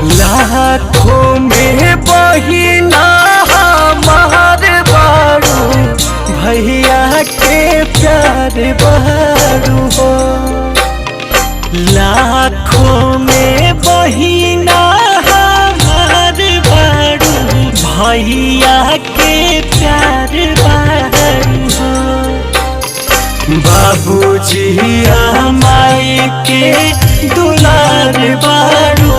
लाखों में बहिना हमार बारू, भैया के प्यार बारू हो। लाखों में बहिना हमार बारू, भैया के प्यार बारू हो। बाबूजी माई के दुलार बारू,